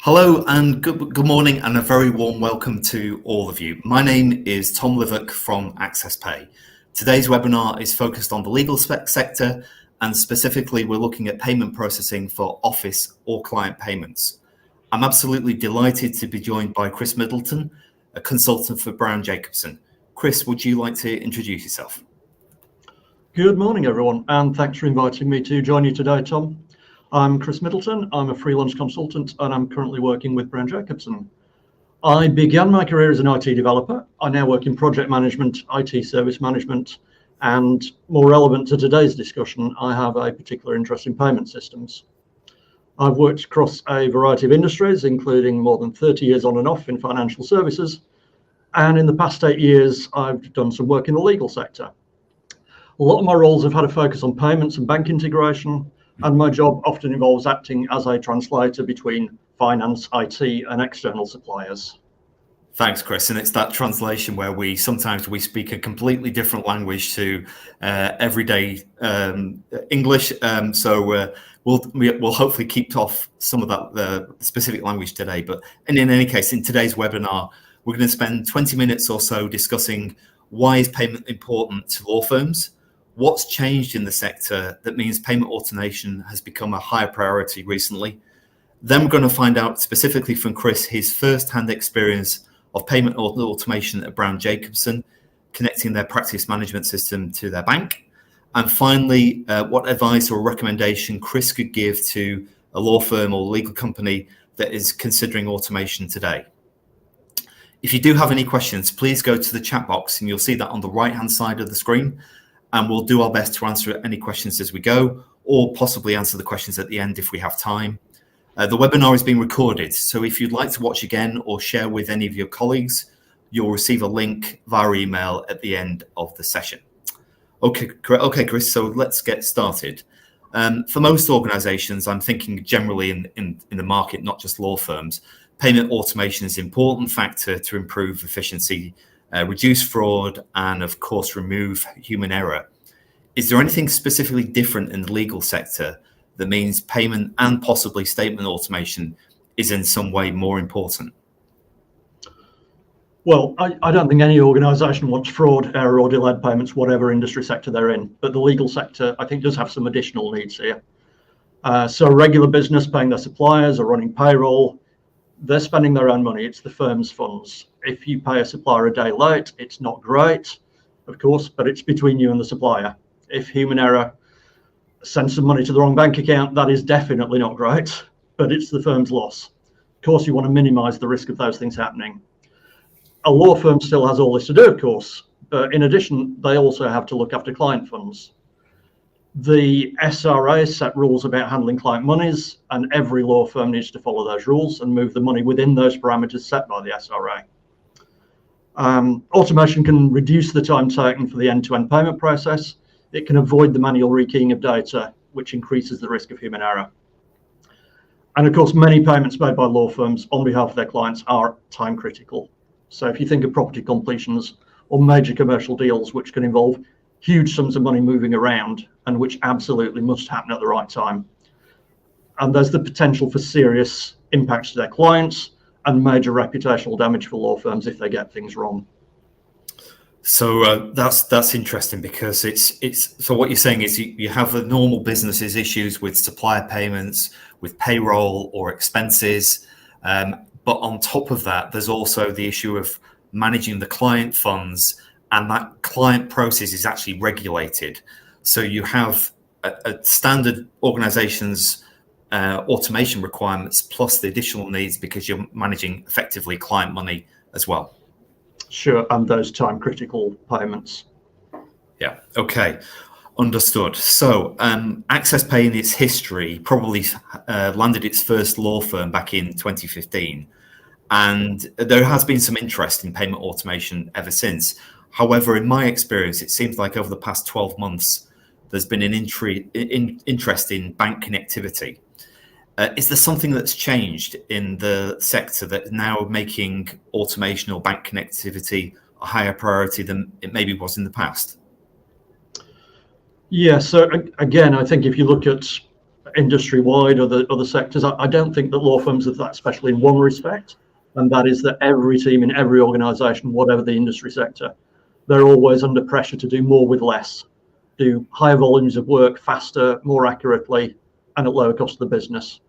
Hello and good morning and a very warm welcome to all of you. My name is Tom Livock from AccessPay. Today's webinar is focused on the legal sector, and specifically we're looking at payment processing for office or client payments. I'm absolutely delighted to be joined by Chris Middleton, a consultant for Brown Jacobson. Chris, would you like to introduce yourself? Good morning everyone, and thanks for inviting me to join you today, Tom. I'm Chris Middleton, I'm a freelance consultant and I'm currently working with Brown Jacobson. I began my career as an IT developer. I now work in project management, IT service management, and more relevant to today's discussion, I have a particular interest in payment systems. I've worked across a variety of industries, including more than 30 years on and off in financial services, and in the past 8 years I've done some work in the legal sector. A lot of my roles have had a focus on payments and bank integration, and my job often involves acting as a translator between finance, IT, and external suppliers. Thanks, Chris. And it's that translation where we sometimes speak a completely different language to everyday English. So we'll hopefully keep off some of that the specific language today. But in any case, in today's webinar, we're going to spend 20 minutes or so discussing why is payment important to law firms. What's changed in the sector that means payment automation has become a higher priority recently? Then we're going to find out specifically from Chris his first-hand experience of payment automation at Brown Jacobson, connecting their practice management system to their bank. And finally, what advice or recommendation Chris could give to a law firm or legal company that is considering automation today. If you do have any questions, please go to the chat box and you'll see that on the right-hand side of the screen. And we'll do our best to answer any questions as we go, or possibly answer the questions at the end if we have time. The webinar is being recorded, so if you'd like to watch again or share with any of your colleagues, you'll receive a link via email at the end of the session. Okay, Chris, so let's get started. For most organizations, I'm thinking generally in the market, not just law firms, payment automation is an important factor to improve efficiency, reduce fraud, and of course remove human error. Is there anything specifically different in the legal sector that means payment and possibly statement automation is in some way more important? Well, I don't think any organisation wants fraud, error or delayed payments, whatever industry sector they're in, but the legal sector I think does have some additional needs here. So regular business paying their suppliers or running payroll, they're spending their own money, it's the firm's funds. If you pay a supplier a day late, it's not great, of course, but it's between you and the supplier. If human error sends some money to the wrong bank account, that is definitely not great, but it's the firm's loss. Of course, you want to minimize the risk of those things happening. A law firm still has all this to do, of course, but in addition, they also have to look after client funds. The SRA set rules about handling client monies, and every law firm needs to follow those rules and move the money within those parameters set by the SRA. Automation can reduce the time taken for the end-to-end payment process. It can avoid the manual rekeying of data, which increases the risk of human error. And of course, many payments made by law firms on behalf of their clients are time critical. So if you think of property completions or major commercial deals, which can involve huge sums of money moving around and which absolutely must happen at the right time. And there's the potential for serious impacts to their clients and major reputational damage for law firms if they get things wrong. So that's interesting, because it's so what you're saying is you have the normal businesses issues with supplier payments, with payroll or expenses, but on top of that, there's also the issue of managing the client funds, and that client process is actually regulated. So you have a standard organization's automation requirements plus the additional needs because you're managing effectively client money as well. Sure, and those time critical payments. Yeah, okay, understood. So AccessPay in its history probably landed its first law firm back in 2015. And there has been some interest in payment automation ever since. However, in my experience, it seems like over the past 12 months, there's been an interest in bank connectivity. Is there something that's changed in the sector that's now making automation or bank connectivity a higher priority than it maybe was in the past? Yeah, so again, I think if you look at industry-wide or the other sectors, I don't think that law firms are that special in one respect, and that is that every team in every organisation, whatever the industry sector, they're always under pressure to do more with less, do higher volumes of work faster, more accurately, and at lower cost to the business.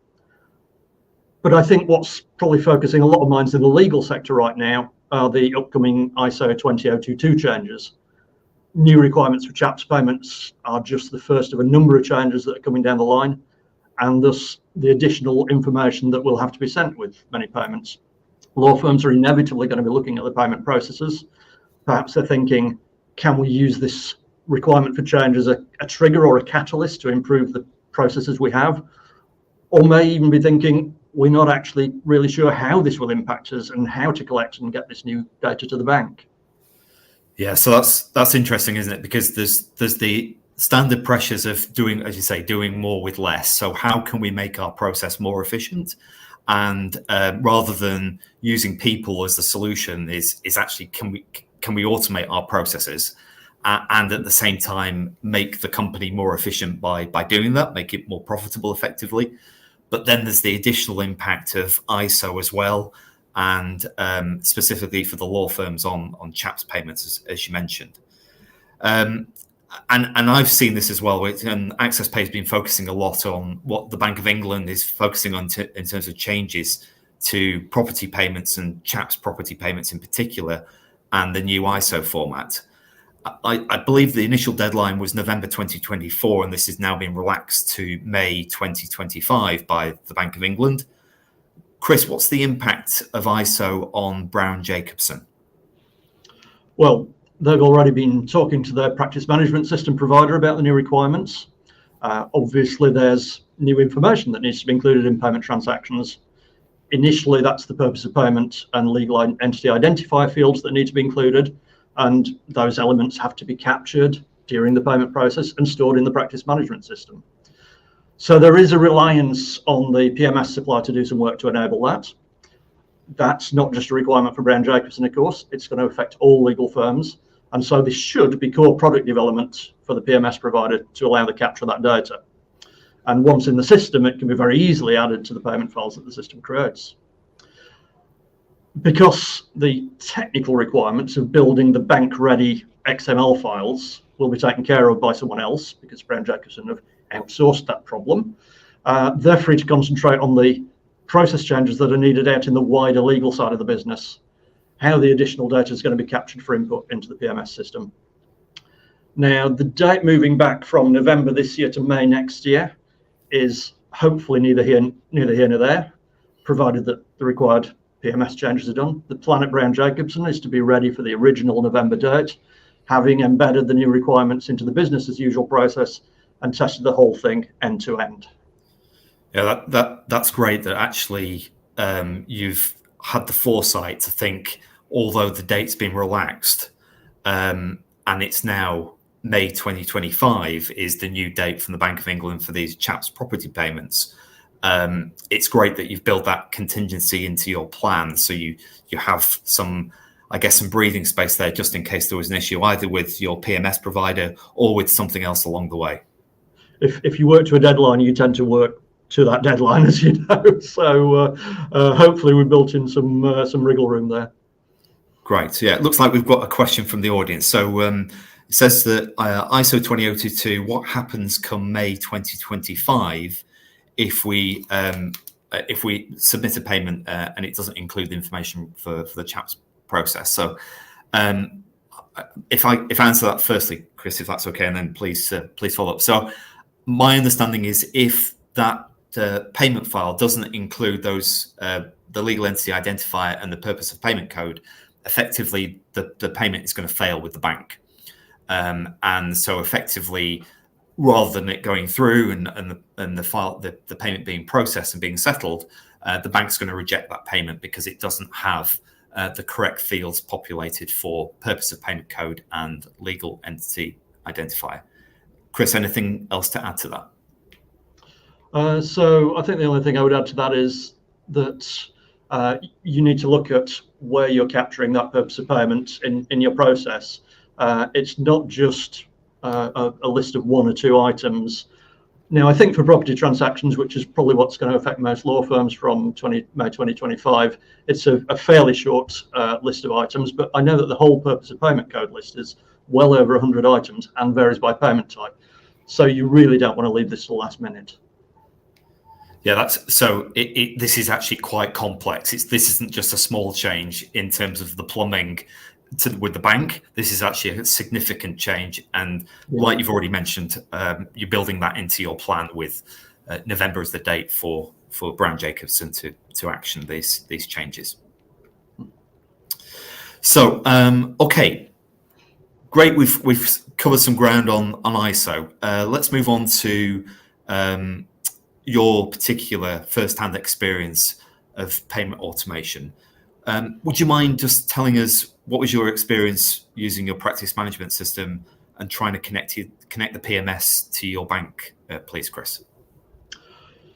But I think what's probably focusing a lot of minds in the legal sector right now are the upcoming ISO 20022 changes. New requirements for CHAPS payments are just the first of a number of changes that are coming down the line, and thus the additional information that will have to be sent with many payments. Law firms are inevitably going to be looking at the payment processes. Perhaps they're thinking, can we use this requirement for change as a trigger or a catalyst to improve the processes we have? Or may even be thinking, we're not actually really sure how this will impact us and how to collect and get this new data to the bank. Yeah, so that's interesting, isn't it? Because there's the standard pressures of doing, as you say, doing more with less. So how can we make our process more efficient? And rather than using people as the solution, is actually can we automate our processes and at the same time make the company more efficient by doing that, make it more profitable effectively. But then there's the additional impact of ISO as well, and specifically for the law firms on CHAPS payments, as you mentioned. And I've seen this as well. And AccessPay has been focusing a lot on what the Bank of England is focusing on in terms of changes to property payments and CHAPS property payments in particular, and the new ISO format. I believe the initial deadline was November 2024, and this is now being relaxed to May 2025 by the Bank of England. Chris, what's the impact of ISO on Brown Jacobson? Well, they've already been talking to their practice management system provider about the new requirements. Obviously, there's new information that needs to be included in payment transactions. Initially, that's the purpose of payment and legal entity identifier fields that need to be included, and those elements have to be captured during the payment process and stored in the practice management system. So there is a reliance on the PMS supplier to do some work to enable that. That's not just a requirement for Brown Jacobson, of course, it's going to affect all legal firms. And so this should be core product development for the PMS provider to allow the capture of that data. And once in the system, it can be very easily added to the payment files that the system creates. Because the technical requirements of building the bank-ready XML files will be taken care of by someone else, because Brown Jacobson have outsourced that problem, they're free to concentrate on the process changes that are needed out in the wider legal side of the business, how the additional data is going to be captured for input into the PMS system. Now, the date moving back from November this year to May next year is hopefully neither here nor there, provided that the required PMS changes are done. The plan at Brown Jacobson is to be ready for the original November date, having embedded the new requirements into the business as usual process and tested the whole thing end to end. Yeah, that's great that actually you've had the foresight to think, although the date's been relaxed and it's now May 2025 is the new date from the Bank of England for these CHAPS property payments. It's great that you've built that contingency into your plan, so you have some, I guess, some breathing space there just in case there was an issue either with your PMS provider or with something else along the way. If you work to a deadline, you tend to work to that deadline, as you know. So hopefully we built in some wriggle room there. Great. Yeah, it looks like we've got a question from the audience. So it says that ISO 20022, what happens come May 2025 if we submit a payment and it doesn't include the information for the CHAPS process? So if I answer that firstly, Chris, if that's okay, and then please follow up. So my understanding is if that payment file doesn't include those the legal entity identifier and the purpose of payment code, effectively the payment is going to fail with the bank. And so effectively, rather than it going through and the file, the payment being processed and being settled, the bank's going to reject that payment because it doesn't have the correct fields populated for purpose of payment code and legal entity identifier. Chris, anything else to add to that? So I think the only thing I would add to that is that you need to look at where you're capturing that purpose of payment in your process. It's not just a list of one or two items. Now, I think for property transactions, which is probably what's going to affect most law firms from May 2025, it's a fairly short list of items, but I know that the whole purpose of payment code list is well over 100 items and varies by payment type. So you really don't want to leave this to the last minute. Yeah, this is actually quite complex. This isn't just a small change in terms of the plumbing with the bank. This is actually a significant change, and like you've already mentioned, you're building that into your plan with November as the date for Brown Jacobson to action these changes. So okay, great. We've covered some ground on ISO. Let's move on to your particular first-hand experience of payment automation. Would you mind just telling us what was your experience using your practice management system and trying to connect the PMS to your bank, please, Chris?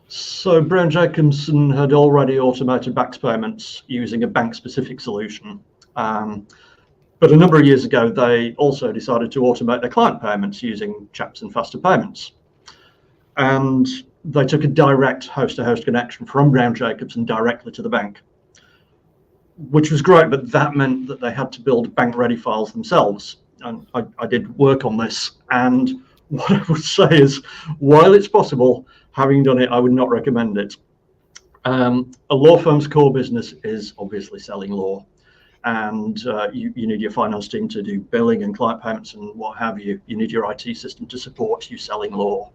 So Brown Jacobson had already automated back payments using a bank-specific solution. But a number of years ago, they also decided to automate their client payments using CHAPS and faster payments. And they took a direct host-to-host connection from Brown Jacobson directly to the bank, which was great, but that meant that they had to build bank-ready files themselves. And I did work on this, and what I would say is, while it's possible, having done it, I would not recommend it. A law firm's core business is obviously selling law, and you need your finance team to do billing and client payments and what have you. You need your IT system to support you selling law.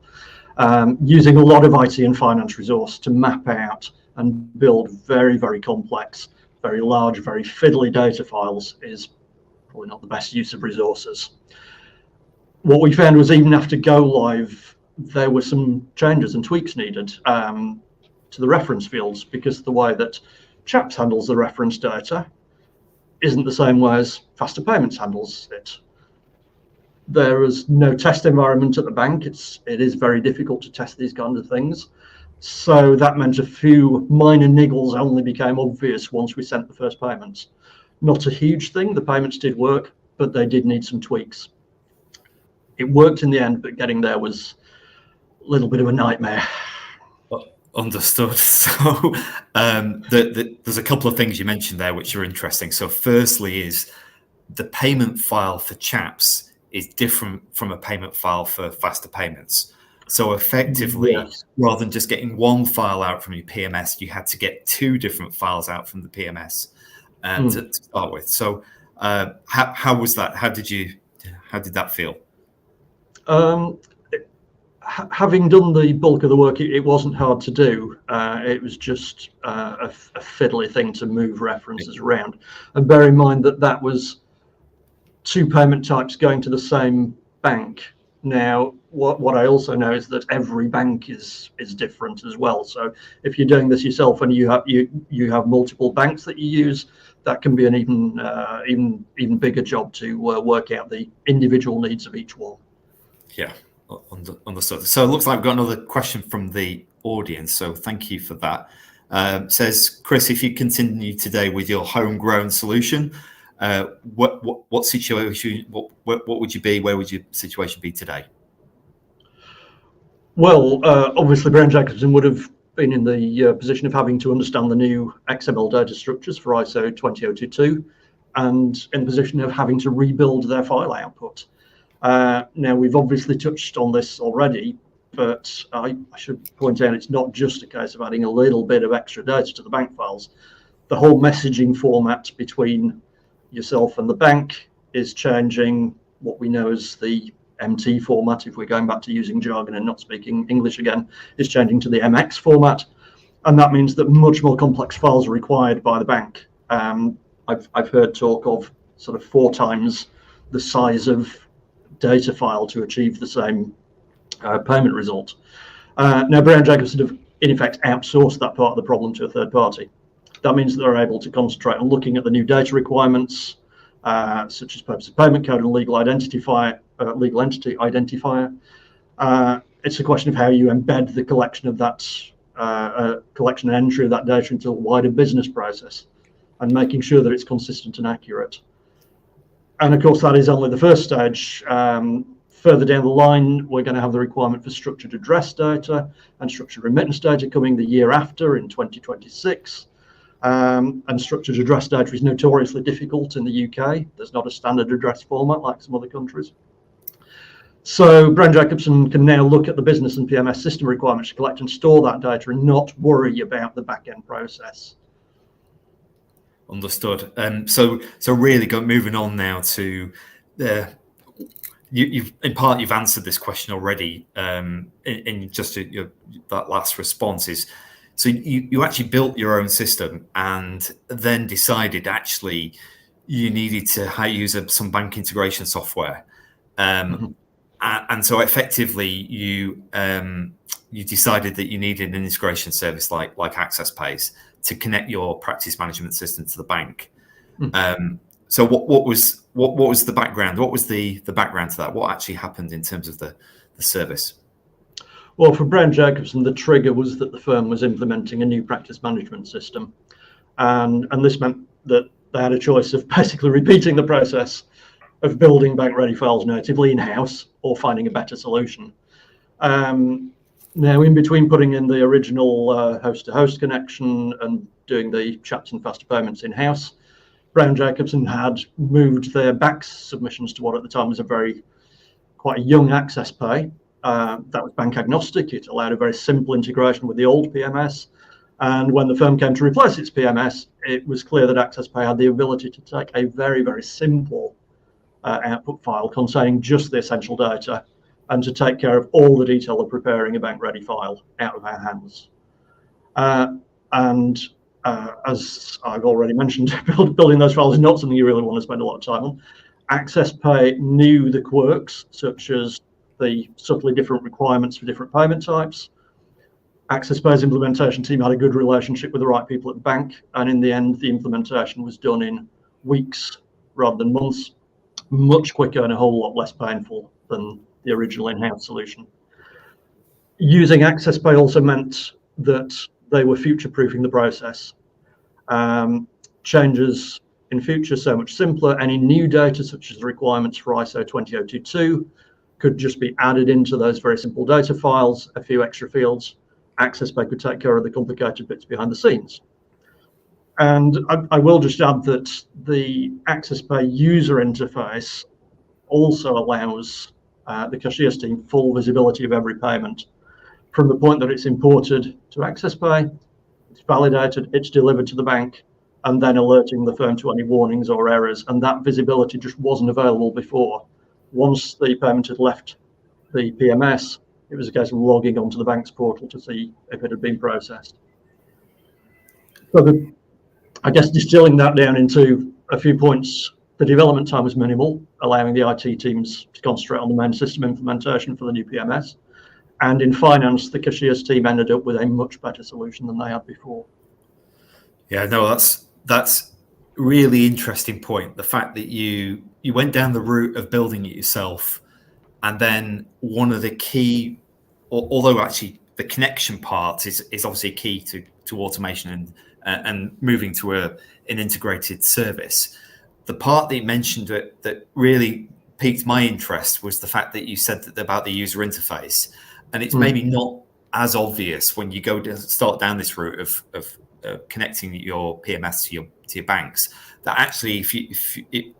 Using a lot of IT and finance resource to map out and build very, very complex, very large, very fiddly data files is probably not the best use of resources. What we found was even after go live, there were some changes and tweaks needed to the reference fields, because the way that CHAPS handles the reference data isn't the same way as faster payments handles it. There is no test environment at the bank. It is very difficult to test these kinds of things. So that meant a few minor niggles only became obvious once we sent the first payments. Not a huge thing. The payments did work, but they did need some tweaks. It worked in the end, but getting there was a little bit of a nightmare. Understood. So there's a couple of things you mentioned there which are interesting. So firstly is the payment file for CHAPS is different from a payment file for faster payments. So effectively, rather than just getting one file out from your PMS, you had to get two different files out from the PMS to start with. So how was that? How did that feel? Having done the bulk of the work, it wasn't hard to do. It was just a fiddly thing to move references around. And bear in mind that was two payment types going to the same bank. Now, what I also know is that every bank is different as well. So if you're doing this yourself and you have multiple banks that you use, that can be an even bigger job to work out the individual needs of each one. Yeah, understood. So it looks like we've got another question from the audience. So thank you for that. Says Chris, if you continue today with your homegrown solution, what situation? What would you be? Where would your situation be today? Well, obviously, Brown Jacobson would have been in the position of having to understand the new XML data structures for ISO 20022, and in the position of having to rebuild their file output. Now, we've obviously touched on this already, but I should point out it's not just a case of adding a little bit of extra data to the bank files. The whole messaging format between yourself and the bank is changing. What we know as the MT format, if we're going back to using jargon and not speaking English again, is changing to the MX format. And that means that much more complex files are required by the bank. I've heard talk of sort of 4 times the size of data file to achieve the same payment result. Now, Brown Jacobson have in effect outsource that part of the problem to a third party. That means that they're able to concentrate on looking at the new data requirements, such as purpose of payment code and legal entity identifier. It's a question of how you embed the collection of that collection and entry of that data into a wider business process, and making sure that it's consistent and accurate. And of course, that is only the first stage. Further down the line, we're going to have the requirement for structured address data and structured remittance data coming the year after in 2026. And structured address data is notoriously difficult in the UK. There's not a standard address format like some other countries. So Brown Jacobson can now look at the business and PMS system requirements to collect and store that data and not worry about the back-end process. Understood. So really moving on now to you've answered this question already in just that last response is, so you actually built your own system and then decided actually you needed to use some bank integration software. And so effectively you decided that you needed an integration service like AccessPay to connect your practice management system to the bank. So what was the background? What was the background to that? What actually happened in terms of the service? Well, for Brown Jacobson, the trigger was that the firm was implementing a new practice management system, and this meant that they had a choice of basically repeating the process of building bank-ready files natively in-house or finding a better solution. Now, in between putting in the original host-to-host connection and doing the chats and faster payments in-house, Brown Jacobson had moved their BACS submissions to what at the time was quite a young AccessPay. That was bank agnostic. It allowed a very simple integration with the old PMS. And when the firm came to replace its PMS, it was clear that AccessPay had the ability to take a very, very simple output file containing just the essential data and to take care of all the detail of preparing a bank-ready file out of our hands. As I've already mentioned, building those files is not something you really want to spend a lot of time on. AccessPay knew the quirks, such as the subtly different requirements for different payment types. AccessPay's implementation team had a good relationship with the right people at the bank, and in the end, the implementation was done in weeks rather than months, much quicker and a whole lot less painful than the original in-house solution. Using AccessPay also meant that they were future-proofing the process. Changes in future so much simpler. Any new data, such as the requirements for ISO 20022, could just be added into those very simple data files, a few extra fields. AccessPay could take care of the complicated bits behind the scenes. And I will just add that the AccessPay user interface also allows the cashiers team full visibility of every payment from the point that it's imported to AccessPay, it's validated, it's delivered to the bank, and then alerting the firm to any warnings or errors. And that visibility just wasn't available before. Once the payment had left the PMS, it was a case of logging onto the bank's portal to see if it had been processed. So I guess distilling that down into a few points, the development time was minimal, allowing the IT teams to concentrate on the main system implementation for the new PMS. And in finance, the cashiers team ended up with a much better solution than they had before. Yeah, no, that's really interesting point. The fact that you went down the route of building it yourself, and then one of the key, although actually the connection part is obviously key to automation and moving to an integrated service. The part that you mentioned that really piqued my interest was the fact that you said that about the user interface, and it's maybe not as obvious when you go to start down this route of connecting your PMS to your banks, that actually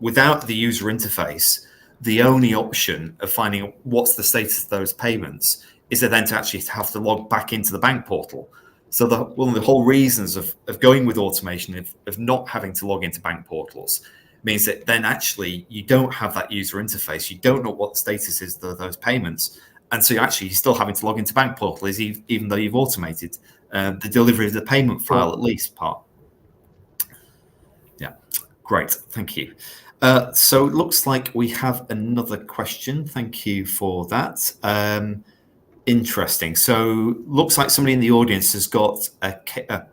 without the user interface, the only option of finding what's the status of those payments is then to actually have to log back into the bank portal. So one of the whole reasons of going with automation, of not having to log into bank portals, means that then actually you don't have that user interface. You don't know what the status is of those payments. And so you're still having to log into bank portals, even though you've automated the delivery of the payment file, at least part. Yeah, great, thank you. So it looks like we have another question. Thank you for that. Interesting. So looks like somebody in the audience has got a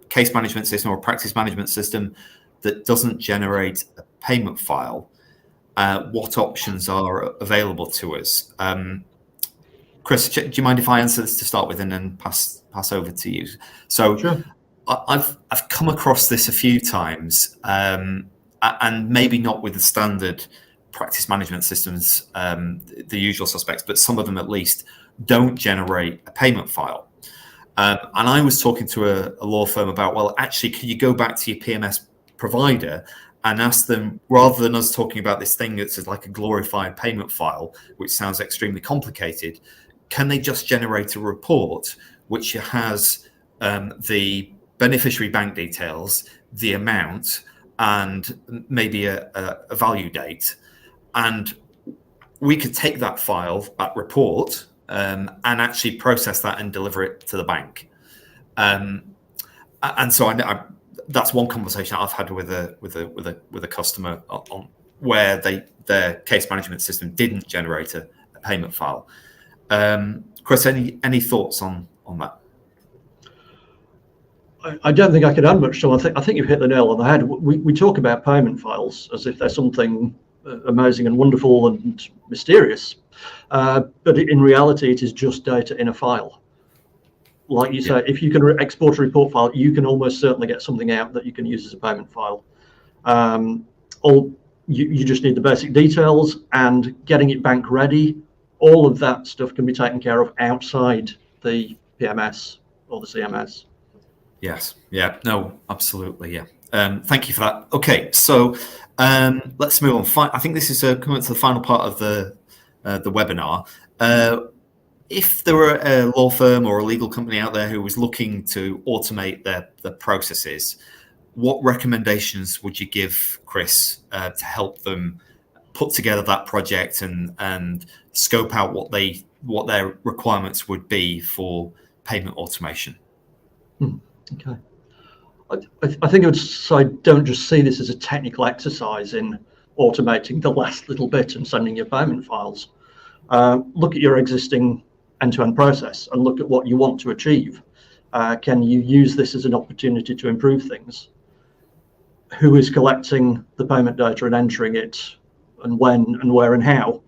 case management system or a practice management system that doesn't generate a payment file. What options are available to us? Chris, do you mind if I answer this to start with and then pass over to you? So Sure. I've come across this a few times, and maybe not with the standard practice management systems, the usual suspects, but some of them at least don't generate a payment file. And I was talking to a law firm about, well, actually, can you go back to your PMS provider and ask them, rather than us talking about this thing that's like a glorified payment file, which sounds extremely complicated, can they just generate a report which has the beneficiary bank details, the amount, and maybe a value date? And we could take that file, that report, and actually process that and deliver it to the bank. And so that's one conversation I've had with a customer on where their case management system didn't generate a payment file. Chris, any thoughts on that? I don't think I could add much to it. I think you've hit the nail on the head. We talk about payment files as if they're something amazing and wonderful and mysterious, but in reality, it is just data in a file. Like you say, if you can export a report file, you can almost certainly get something out that you can use as a payment file. You just need the basic details and getting it bank ready. All of that stuff can be taken care of outside the PMS or the CMS. Yes. Yeah. No. Absolutely. Yeah. Thank you for that. Okay. So let's move on. I think this is coming to the final part of the webinar. If there were a law firm or a legal company out there who was looking to automate their processes, what recommendations would you give, Chris, to help them put together that project and scope out what their requirements would be for payment automation? Okay. I think I would say don't just see this as a technical exercise in automating the last little bit and sending your payment files. Look at your existing end-to-end process and look at what you want to achieve. Can you use this as an opportunity to improve things? Who is collecting the payment data and entering it, and when and where and how?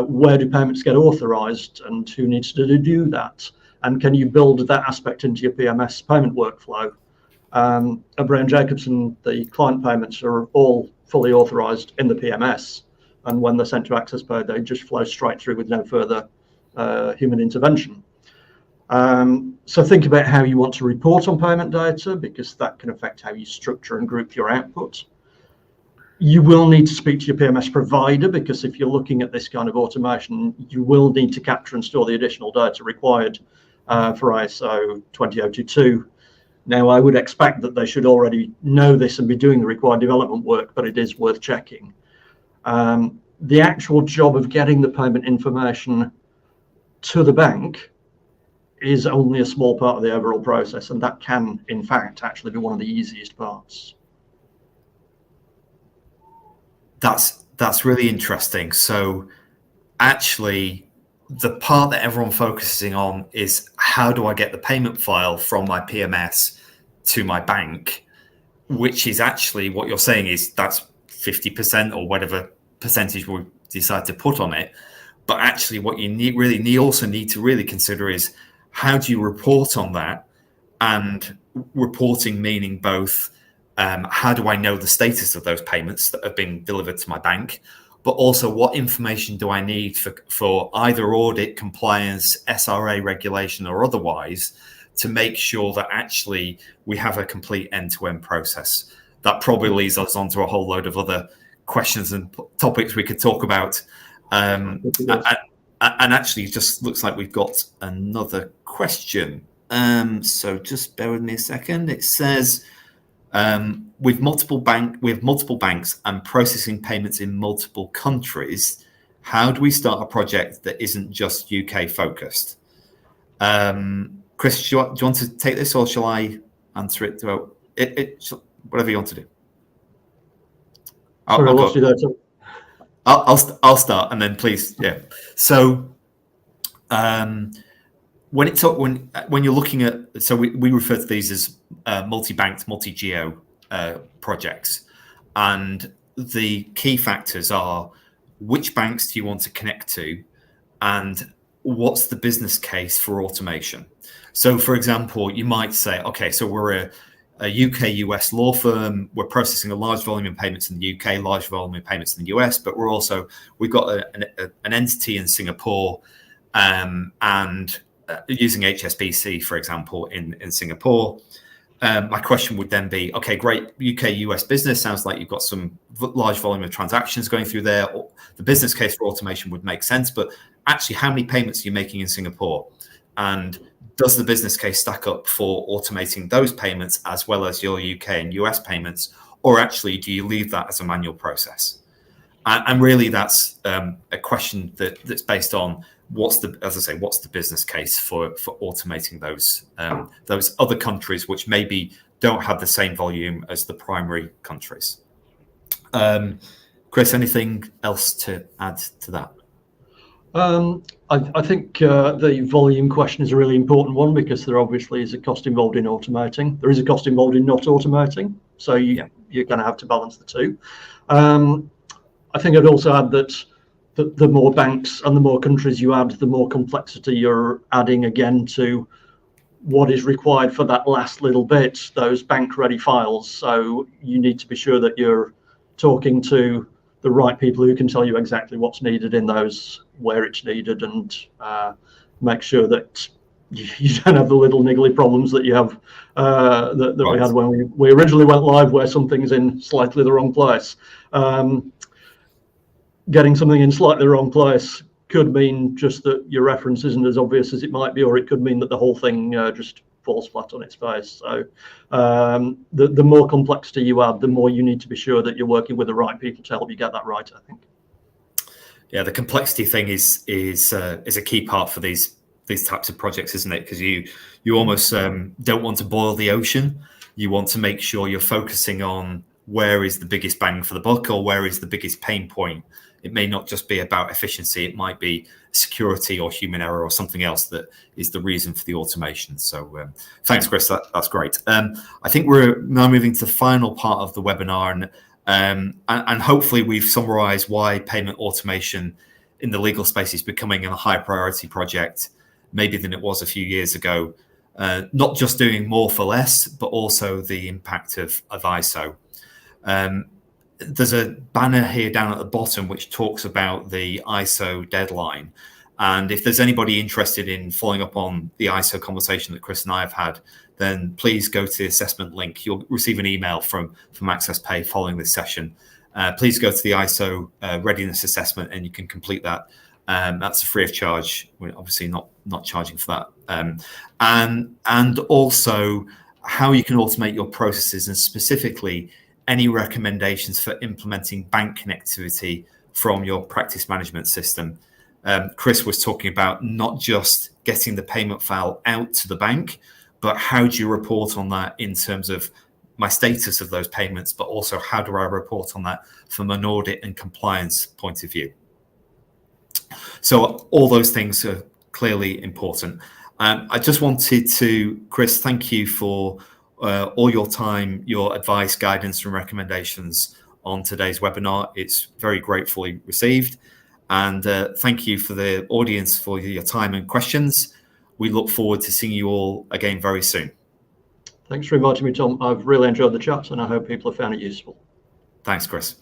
Where do payments get authorized and who needs to do that? And can you build that aspect into your PMS payment workflow? At Brown Jacobson, the client payments are all fully authorized in the PMS. And when they're sent to AccessPay, they just flow straight through with no further human intervention. So think about how you want to report on payment data, because that can affect how you structure and group your output. You will need to speak to your PMS provider, because if you're looking at this kind of automation, you will need to capture and store the additional data required for ISO 20022. Now, I would expect that they should already know this and be doing the required development work, but it is worth checking. The actual job of getting the payment information to the bank is only a small part of the overall process, and that can, in fact, actually be one of the easiest parts. That's really interesting. So actually, the part that everyone focusing on is how do I get the payment file from my PMS to my bank, which is actually what you're saying is that's 50% or whatever percentage we decide to put on it. But actually what you also need to really consider is how do you report on that? And reporting meaning both how do I know the status of those payments that have been delivered to my bank, but also what information do I need for either audit, compliance, SRA regulation or otherwise to make sure that actually we have a complete end-to-end process. That probably leads us on to a whole load of other questions and topics we could talk about. And actually it just looks like we've got another question. So just bear with me a second. It says, we have multiple banks and processing payments in multiple countries. How do we start a project that isn't just UK focused? Chris, do you want to take this, or shall I answer it? Whatever you want to do. Sorry, I lost you there. I'll start, and then please, yeah. So when you're looking at, so we refer to these as multi-banked, multi-geo projects, and the key factors are which banks do you want to connect to, and what's the business case for automation. So, for example, you might say, okay, so we're a UK-US law firm. We're processing a large volume of payments in the UK, large volume of payments in the US, but we've got an entity in Singapore, and using HSBC, for example, in Singapore. My question would then be, okay, great, UK-US business, sounds like you've got some large volume of transactions going through there. The business case for automation would make sense, but actually, how many payments are you making in Singapore? And does the business case stack up for automating those payments as well as your UK and US payments? Or actually, do you leave that as a manual process? And really, that's a question that's based on what's the business case for automating those other countries which maybe don't have the same volume as the primary countries. Chris, anything else to add to that? I think the volume question is a really important one, because there obviously is a cost involved in automating. There is a cost involved in not automating, so you're going to have to balance the two. I think I'd also add that the more banks and the more countries you add, the more complexity you're adding again to what is required for that last little bit, those bank-ready files. So you need to be sure that you're talking to the right people who can tell you exactly what's needed in those, where it's needed, and make sure that you don't have the little niggly problems that you have that we had when we originally went live, where something's in slightly the wrong place. Getting something in slightly the wrong place could mean just that your reference isn't as obvious as it might be, or it could mean that the whole thing just falls flat on its face. So the more complexity you add, the more you need to be sure that you're working with the right people to help you get that right, I think. Yeah, the complexity thing is a key part for these types of projects, isn't it? Because you almost don't want to boil the ocean. You want to make sure you're focusing on where is the biggest bang for the buck, or where is the biggest pain point. It may not just be about efficiency. It might be security or human error or something else that is the reason for the automation. So thanks, Chris. That's great. I think we're now moving to the final part of the webinar, and hopefully we've summarized why payment automation in the legal space is becoming a high priority project, maybe than it was a few years ago. Not just doing more for less, but also the impact of ISO. There's a banner here down at the bottom which talks about the ISO deadline. And if there's anybody interested in following up on the ISO conversation that Chris and I have had, then please go to the assessment link. You'll receive an email from AccessPay following this session. Please go to the ISO readiness assessment and you can complete that. That's free of charge. We're obviously not charging for that. And also how you can automate your processes, and specifically any recommendations for implementing bank connectivity from your practice management system. Chris was talking about not just getting the payment file out to the bank, but how do you report on that in terms of my status of those payments, but also how do I report on that from an audit and compliance point of view? So all those things are clearly important. I just wanted to, Chris, thank you for all your time, your advice, guidance, and recommendations on today's webinar. It's very gratefully received. And thank you for the audience for your time and questions. We look forward to seeing you all again very soon. Thanks for inviting me, Tom. I've really enjoyed the chat, and I hope people have found it useful. Thanks, Chris.